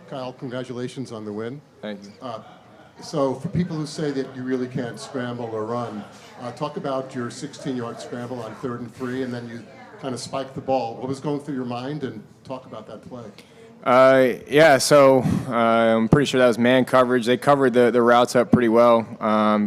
Kyle, congratulations on the win. Thank you. So for people who say that you really can't scramble or run, talk about your 16-yard scramble on 3rd and 3, and then you kind of spiked the ball. What was going through your mind, and talk about that play? So I'm pretty sure that was man coverage. They covered the routes up pretty well,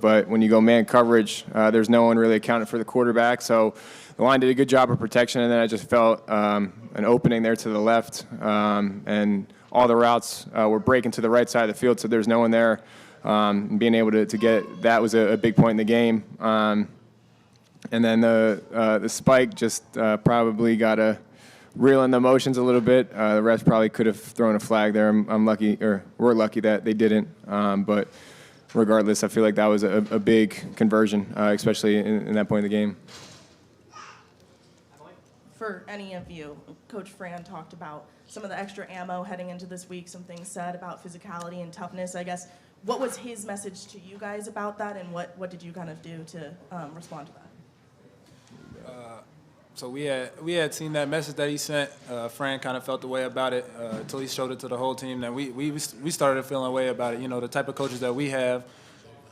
but when you go man coverage, there's no one really accounting for the quarterback. So the line did a good job of protection, and then I just felt an opening there to the left, and all the routes were breaking to the right side of the field, so there's no one there. Being able to get that was a big point in the game. And then the spike just probably got a reel in the emotions a little bit. The refs probably could have thrown a flag there. I'm lucky, or we're lucky that they didn't. But regardless, I feel like that was a big conversion, especially in that point of the game. For any of you, Coach Fran talked about some of the extra ammo heading into this week, some things said about physicality and toughness. I guess, what was his message to you guys about that, and what did you kind of do to respond to that? So we had seen that message that he sent. Fran kind of felt the way about it until he showed it to the whole team. Then we started feeling a way about it. You know, the type of coaches that we have,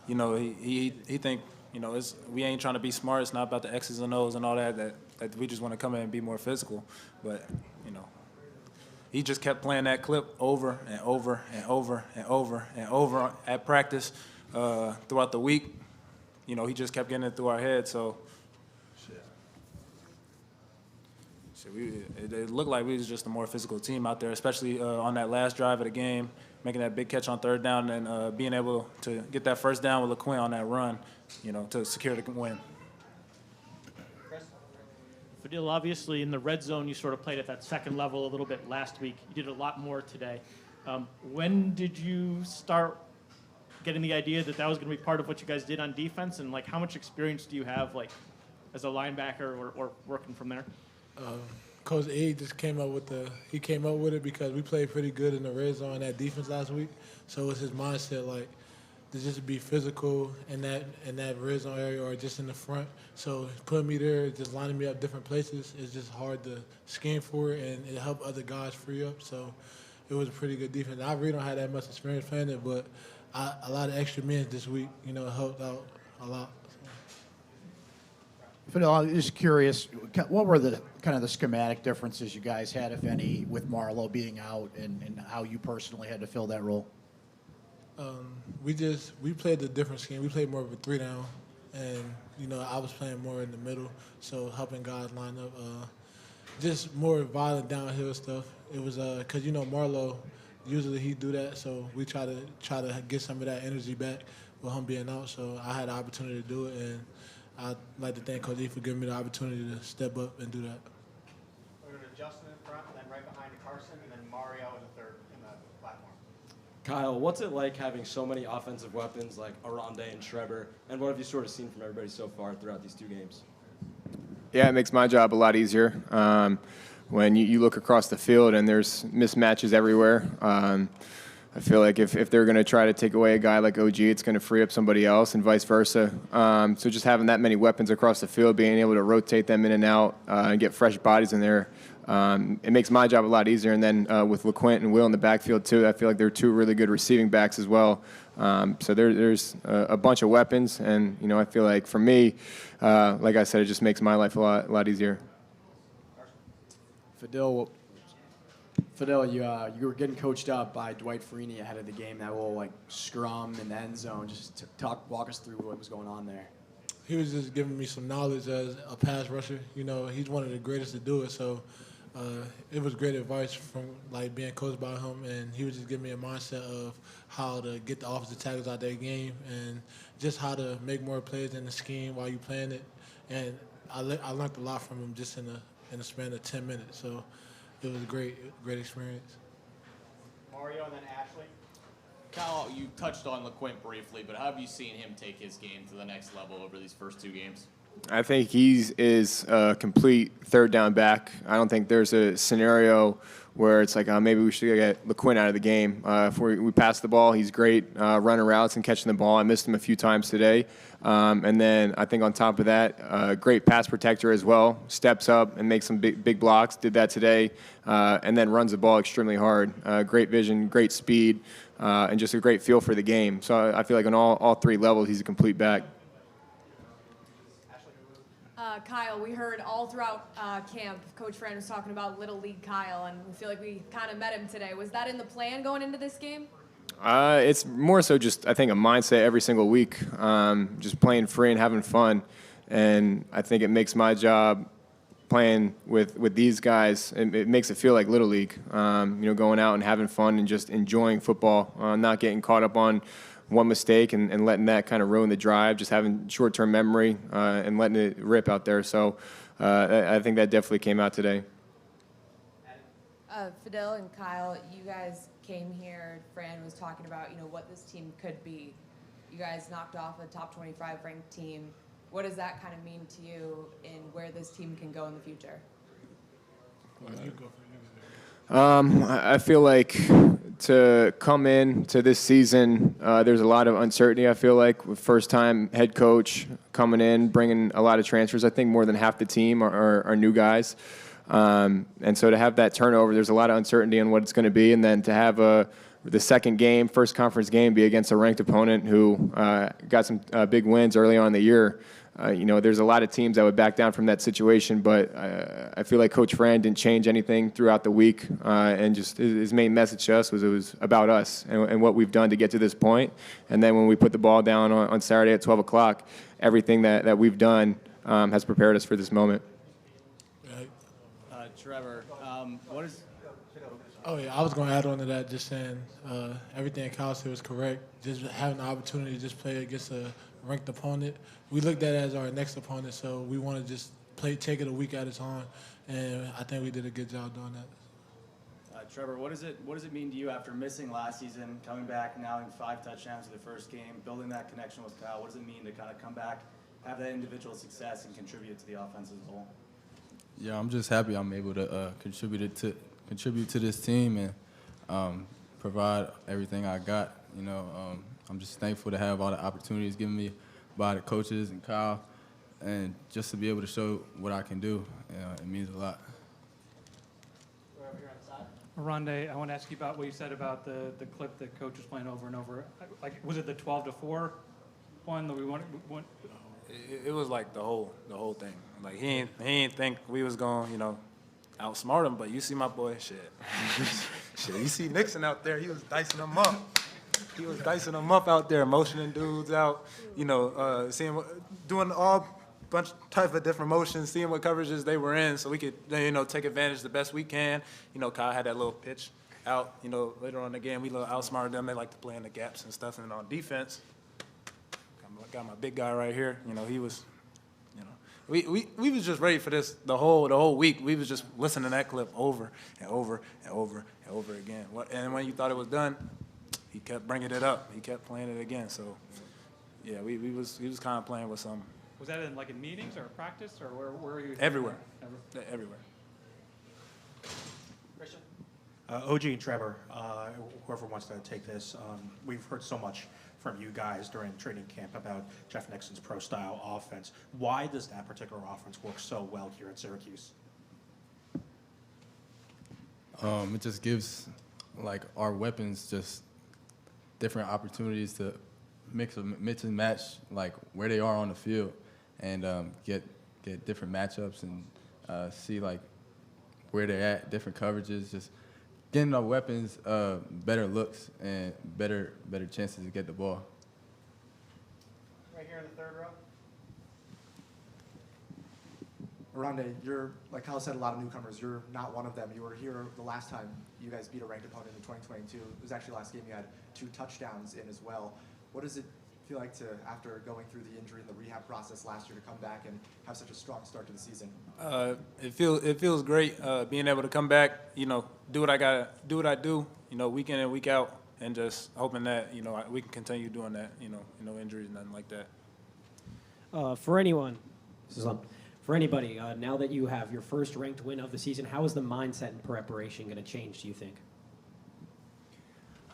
you know, he think, you know, we ain't trying to be smart. It's not about the X's and O's and all that. That we just want to come in and be more physical. But, you know, he just kept playing that clip over and over and over and over and over at practice throughout the week. You know, he just kept getting it through our head. So it looked like we was just a more physical team out there, especially on that last drive of the game, making that big catch on 3rd down and being able to get that 1st down with LeQuint on that run, you know, to secure the win. Fadil, obviously in the red zone, you sort of played at that second level a little bit last week. You did a lot more today. When did you start getting the idea that that was going to be part of what you guys did on defense? And, like, how much experience do you have, like, as a linebacker or working from there? Coach A just came up with it because we played pretty good in the red zone at defense last week. So it was his mindset, like, to just be physical in that red zone area or just in the front. So putting me there, just lining me up different places, is just hard to scheme for, and it helped other guys free up. So it was a pretty good defense. I really don't have that much experience playing it, but a lot of extra minutes this week, you know, helped out a lot. Fidel, I'm just curious, what were the kind of the schematic differences you guys had, if any, with Marlowe being out, and how you personally had to fill that role? We played a different scheme. We played more of a 3-down, and, you know, I was playing more in the middle, so helping guys line up. Just more violent downhill stuff. It was because, you know, Marlowe, usually he do that, so we try to get some of that energy back with him being out. So I had the opportunity to do it, and I'd like to thank Coach E for giving me the opportunity to step up and do that. We're going to Justin in front, and then right behind Carson, and then Mario in the 3rd in the platform. Kyle, what's it like having so many offensive weapons like Arande and Schreber, and what have you sort of seen from everybody so far throughout these 2 games? Yeah, it makes my job a lot easier. When you look across the field and there's mismatches everywhere, I feel like if they're going to try to take away a guy like OG, it's going to free up somebody else and vice versa. So just having that many weapons across the field, being able to rotate them in and out and get fresh bodies in there, it makes my job a lot easier. And then with LeQuint and Will in the backfield too, I feel like they're 2 really good receiving backs as well. So there's a bunch of weapons, and, you know, I feel like for me, like I said, it just makes my life a lot easier. Fidel, you were getting coached up by Dwight Freeney ahead of the game, that little, like, scrum in the end zone. Just walk us through what was going on there. He was just giving me some knowledge as a pass rusher. You know, he's one of the greatest to do it, so it was great advice from, like, being coached by him, and he was just giving me a mindset of how to get the offensive tackles out their game and just how to make more plays in the scheme while you're playing it. And I learned a lot from him just in the span of 10 minutes. So it was a great experience. Mario and then Ashley. Kyle, you touched on LeQuint briefly, but how have you seen him take his game to the next level over these first 2 games? I think he is a complete third down back. I don't think there's a scenario where it's like, maybe we should get LeQuinn out of the game. If we pass the ball, he's great running routes and catching the ball. I missed him a few times today. And then I think on top of that, great pass protector as well. Steps up and makes some big blocks. Did that today. And then runs the ball extremely hard. Great vision, great speed, and just a great feel for the game. So I feel like on all three levels, he's a complete back. Kyle, we heard all throughout camp, Coach Fran was talking about Little League Kyle, and we feel like we kind of met him today. Was that in the plan going into this game? It's more so just, I think, a mindset every single week, just playing free and having fun. And I think it makes my job playing with these guys, it makes it feel like Little League, going out and having fun and just enjoying football, not getting caught up on one mistake and letting that kind of ruin the drive, just having short-term memory and letting it rip out there. So I think that definitely came out today. Fidel and Kyle, you guys came here. Fran was talking about, what this team could be. You guys knocked off a top 25 ranked team. What does that kind of mean to you in where this team can go in the future? I feel like to come in to this season, there's a lot of uncertainty, I feel like, with first-time head coach coming in, bringing a lot of transfers. I think more than half the team are new guys. And so to have that turnover, there's a lot of uncertainty on what it's going to be. And then to have the second game, first conference game, be against a ranked opponent who got some big wins early on in the year. There's a lot of teams that would back down from that situation, but I feel like Coach Fran didn't change anything throughout the week, and just his main message to us was it was about us and what we've done to get to this point. And then when we put the ball down on Saturday at 12 o'clock, everything that we've done has prepared us for this moment. Trevor, what is... Oh, yeah, I was going to add on to that, just saying everything Kyle said was correct. Just having the opportunity to just play against a ranked opponent. We looked at it as our next opponent, so we want to just take it a week at a time, and I think we did a good job doing that. Trevor, what does it mean to you after missing last season, coming back now in 5 touchdowns in the first game, building that connection with Kyle? What does it mean to kind of come back, have that individual success, and contribute to the offense as a whole? Yeah, I'm just happy I'm able to contribute to this team and provide everything I got. I'm just thankful to have all the opportunities given me by the coaches and Kyle, and just to be able to show what I can do. It means a lot. Rondé, I want to ask you about what you said about the clip that coach was playing over and over. Like, was it the 12-4 one that we wanted? It was like the whole thing. Like he ain't think we was going, outsmart him. But you see my boy, shit. You see Nixon out there, he was dicing them up. He was dicing them up out there, motioning dudes out. Seeing doing all bunch type of different motions, seeing what coverages they were in, so we could take advantage the best we can. Kyle had that little pitch out. Later on in the game, we outsmarted them. They like to play in the gaps and stuff. And on defense, got my big guy right here. He was, we was just ready for this the whole week. We was just listening to that clip over and over and over and over again. And when you thought it was done, he kept bringing it up. He kept playing it again. So, yeah, he was kind of playing with something. Was that in meetings or practice, or where were you? Everywhere. Everywhere. Christian? OG and Trevor, whoever wants to take this, we've heard so much from you guys during training camp about Jeff Nixon's pro-style offense. Why does that particular offense work so well here at Syracuse? It just gives, our weapons just different opportunities to mix and match, where they are on the field, and get different matchups and see, where they're at, different coverages, just getting our weapons better looks and better chances to get the ball. Right here in the third row. Rondé, you're, like Kyle said, a lot of newcomers. You're not one of them. You were here the last time you guys beat a ranked opponent in 2022. It was actually last game you had 2 touchdowns in as well. What does it feel like to, after going through the injury and the rehab process last year, to come back and have such a strong start to the season? It feels great being able to come back, do what I do, week in and week out, and just hoping that, we can continue doing that, no injuries, nothing like that. For anyone, This is for anybody. Now that you have your first ranked win of the season, how is the mindset and preparation going to change, do you think?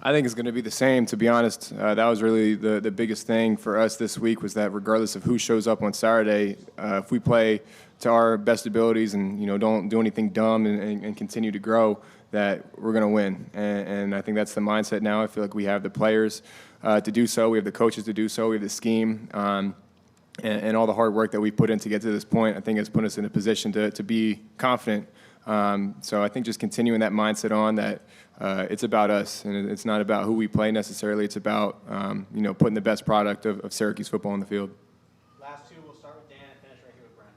I think it's going to be the same, to be honest. That was really the biggest thing for us this week, was that regardless of who shows up on Saturday, if we play to our best abilities and don't do anything dumb and continue to grow, that we're going to win. And I think that's the mindset now. I feel like we have the players to do so. We have the coaches to do so. We have the scheme. And all the hard work that we put in to get to this point, I think has put us in a position to be confident. So I think just continuing that mindset on that it's about us, and it's not about who we play necessarily. It's about putting the best product of Syracuse football on the field. Last two, we'll start with Dan and finish right here with Brent.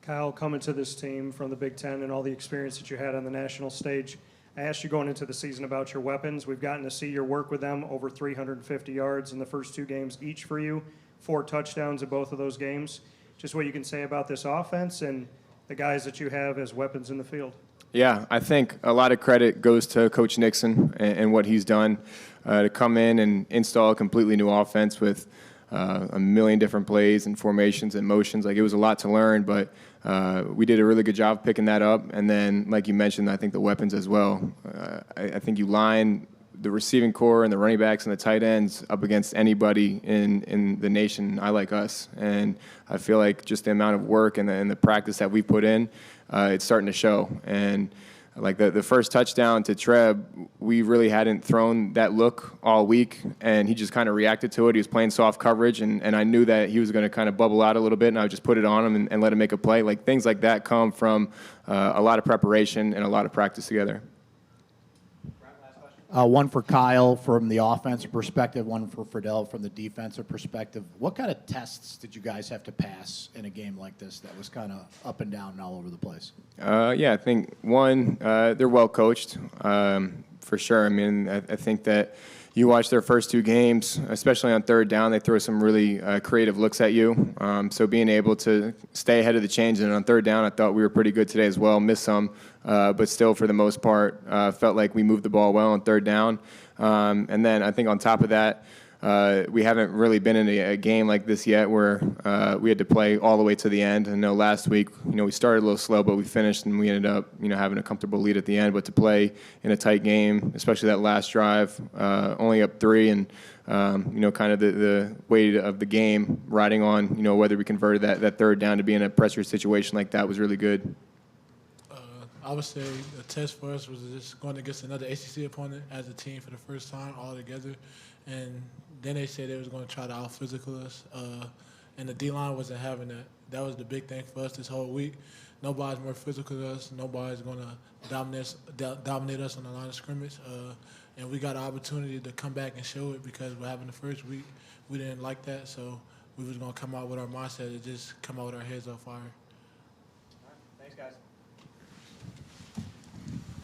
Kyle, coming to this team from the Big Ten and all the experience that you had on the national stage, I asked you going into the season about your weapons. We've gotten to see your work with them, over 350 yards in the first two games each for you, 4 touchdowns in both of those games. Just what you can say about this offense and the guys that you have as weapons in the field. Yeah, I think a lot of credit goes to Coach Nixon and what he's done to come in and install a completely new offense with a million different plays and formations and motions. Like, it was a lot to learn, but we did a really good job picking that up. And then, like you mentioned, I think the weapons as well. I think you line the receiving core and the running backs and the tight ends up against anybody in the nation. I like us, and I feel like just the amount of work and the practice that we put in, it's starting to show. And like the first touchdown to Treb, we really hadn't thrown that look all week, and he just kind of reacted to it. He was playing soft coverage, and I knew that he was going to kind of bubble out a little bit, and I would just put it on him and let him make a play. Like, things like that come from a lot of preparation and a lot of practice together. One for Kyle from the offensive perspective, one for Friedel from the defensive perspective. What kind of tests did you guys have to pass in a game like this that was kind of up and down and all over the place? Yeah, I think, one, they're well coached, for sure. I mean, I think that you watch their first 2 games, especially on third down, they throw some really creative looks at you. So being able to stay ahead of the change, and on third down, I thought we were pretty good today as well. Missed some, but still, for the most part, felt like we moved the ball well on third down. And then I think on top of that, we haven't really been in a game like this yet where we had to play all the way to the end. I know last week, we started a little slow, but we finished and we ended up, having a comfortable lead at the end. But to play in a tight game, especially that last drive, only up 3, and kind of the weight of the game riding on, whether we converted that third down to be in a pressure situation like that was really good. I would say the test for us was just going against another ACC opponent as a team for the first time all together. And then they said they was going to try to out-physical us, and the D-line wasn't having that. That was the big thing for us this whole week. Nobody's more physical than us. Nobody's going to dominate us on the line of scrimmage. And we got an opportunity to come back and show it, because we're having the first week. We didn't like that, so we was going to come out with our mindset to just come out with our heads on fire.